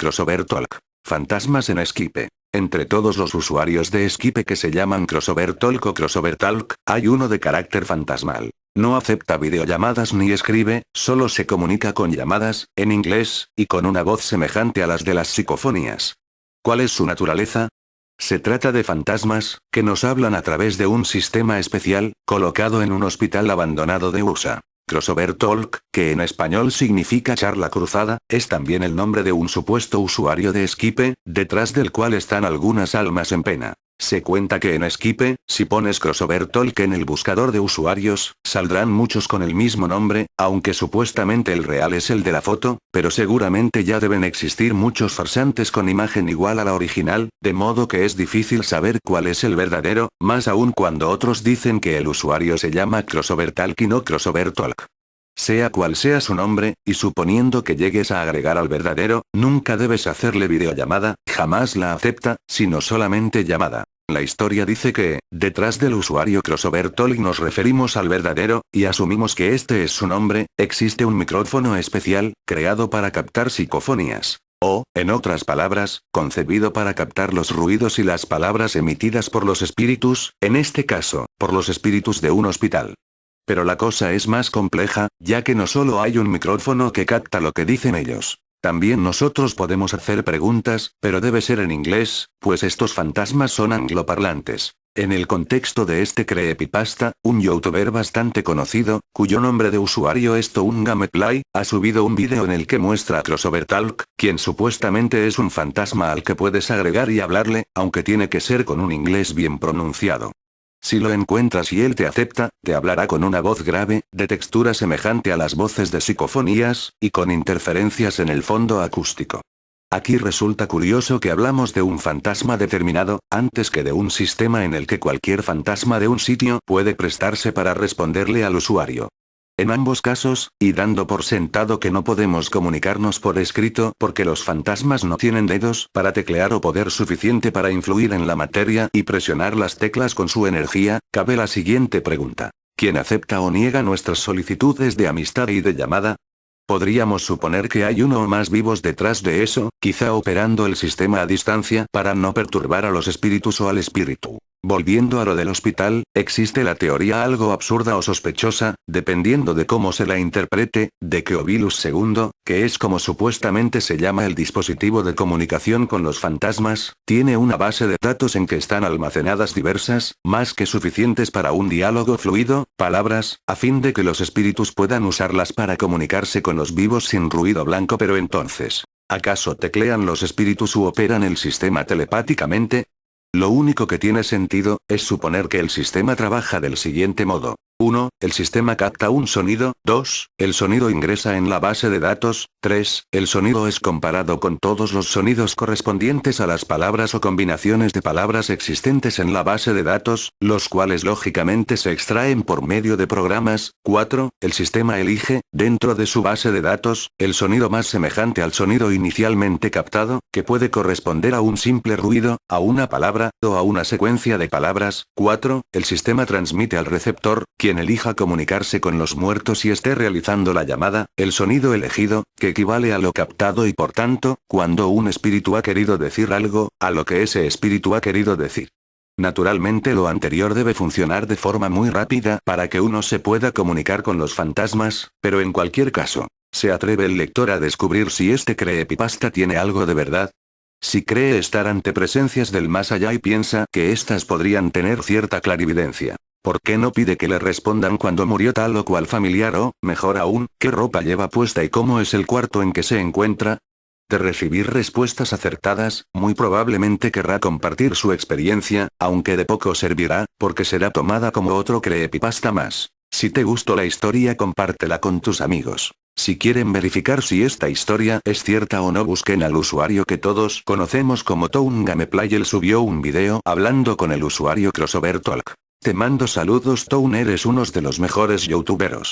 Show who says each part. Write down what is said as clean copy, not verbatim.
Speaker 1: Crossover Talk. Fantasmas en Skype. Entre todos los usuarios de Skype que se llaman Crossover Talk o Crossover Talk, hay uno de carácter fantasmal. No acepta videollamadas ni escribe, solo se comunica con llamadas, en inglés, y con una voz semejante a las de las psicofonías. ¿Cuál es su naturaleza? Se trata de fantasmas, que nos hablan a través de un sistema especial, colocado en un hospital abandonado de USA. Crossover Talk, que en español significa charla cruzada, es también el nombre de un supuesto usuario de Skype, detrás del cual están algunas almas en pena. Se cuenta que en Skype, si pones Crossover Talk en el buscador de usuarios, saldrán muchos con el mismo nombre, aunque supuestamente el real es el de la foto, pero seguramente ya deben existir muchos farsantes con imagen igual a la original, de modo que es difícil saber cuál es el verdadero, más aún cuando otros dicen que el usuario se llama Crossover Talk y no Crossover Talk. Sea cual sea su nombre, y suponiendo que llegues a agregar al verdadero, nunca debes hacerle videollamada, jamás la acepta, sino solamente llamada. La historia dice que, detrás del usuario Crossover Talk nos referimos al verdadero, y asumimos que este es su nombre, existe un micrófono especial, creado para captar psicofonías. O, en otras palabras, concebido para captar los ruidos y las palabras emitidas por los espíritus, en este caso, por los espíritus de un hospital. Pero la cosa es más compleja, ya que no solo hay un micrófono que capta lo que dicen ellos. También nosotros podemos hacer preguntas, pero debe ser en inglés, pues estos fantasmas son angloparlantes. En el contexto de este creepypasta, un youtuber bastante conocido, cuyo nombre de usuario es TounGameplay, ha subido un vídeo en el que muestra a Crossover Talk, quien supuestamente es un fantasma al que puedes agregar y hablarle, aunque tiene que ser con un inglés bien pronunciado. Si lo encuentras y él te acepta, te hablará con una voz grave, de textura semejante a las voces de psicofonías, y con interferencias en el fondo acústico. Aquí resulta curioso que hablamos de un fantasma determinado, antes que de un sistema en el que cualquier fantasma de un sitio puede prestarse para responderle al usuario. En ambos casos, y dando por sentado que no podemos comunicarnos por escrito porque los fantasmas no tienen dedos para teclear o poder suficiente para influir en la materia y presionar las teclas con su energía, cabe la siguiente pregunta. ¿Quién acepta o niega nuestras solicitudes de amistad y de llamada? Podríamos suponer que hay uno o más vivos detrás de eso, quizá operando el sistema a distancia para no perturbar a los espíritus o al espíritu. Volviendo a lo del hospital, existe la teoría algo absurda o sospechosa, dependiendo de cómo se la interprete, de que Ovilus II, que es como supuestamente se llama el dispositivo de comunicación con los fantasmas, tiene una base de datos en que están almacenadas diversas, más que suficientes para un diálogo fluido, palabras, a fin de que los espíritus puedan usarlas para comunicarse con los vivos sin ruido blanco. Pero entonces, ¿acaso teclean los espíritus u operan el sistema telepáticamente? Lo único que tiene sentido, es suponer que el sistema trabaja del siguiente modo. 1. El sistema capta un sonido. 2. El sonido ingresa en la base de datos. 3. El sonido es comparado con todos los sonidos correspondientes a las palabras o combinaciones de palabras existentes en la base de datos, los cuales lógicamente se extraen por medio de programas. 4. El sistema elige, dentro de su base de datos, el sonido más semejante al sonido inicialmente captado, que puede corresponder a un simple ruido, a una palabra, o a una secuencia de palabras. 4. El sistema transmite al receptor, quien elija comunicarse con los muertos y esté realizando la llamada, el sonido elegido, que equivale a lo captado y por tanto, cuando un espíritu ha querido decir algo, a lo que ese espíritu ha querido decir. Naturalmente lo anterior debe funcionar de forma muy rápida para que uno se pueda comunicar con los fantasmas, pero en cualquier caso, ¿se atreve el lector a descubrir si este creepypasta tiene algo de verdad? Si cree estar ante presencias del más allá y piensa que éstas podrían tener cierta clarividencia, ¿por qué no pide que le respondan cuando murió tal o cual familiar o, mejor aún, qué ropa lleva puesta y cómo es el cuarto en que se encuentra? De recibir respuestas acertadas, muy probablemente querrá compartir su experiencia, aunque de poco servirá, porque será tomada como otro creepypasta más. Si te gustó la historia, compártela con tus amigos. Si quieren verificar si esta historia es cierta o no, busquen al usuario que todos conocemos como TounGameplay. Él subió un video hablando con el usuario Crossover Talk. Te mando saludos Town, eres uno de los mejores youtuberos.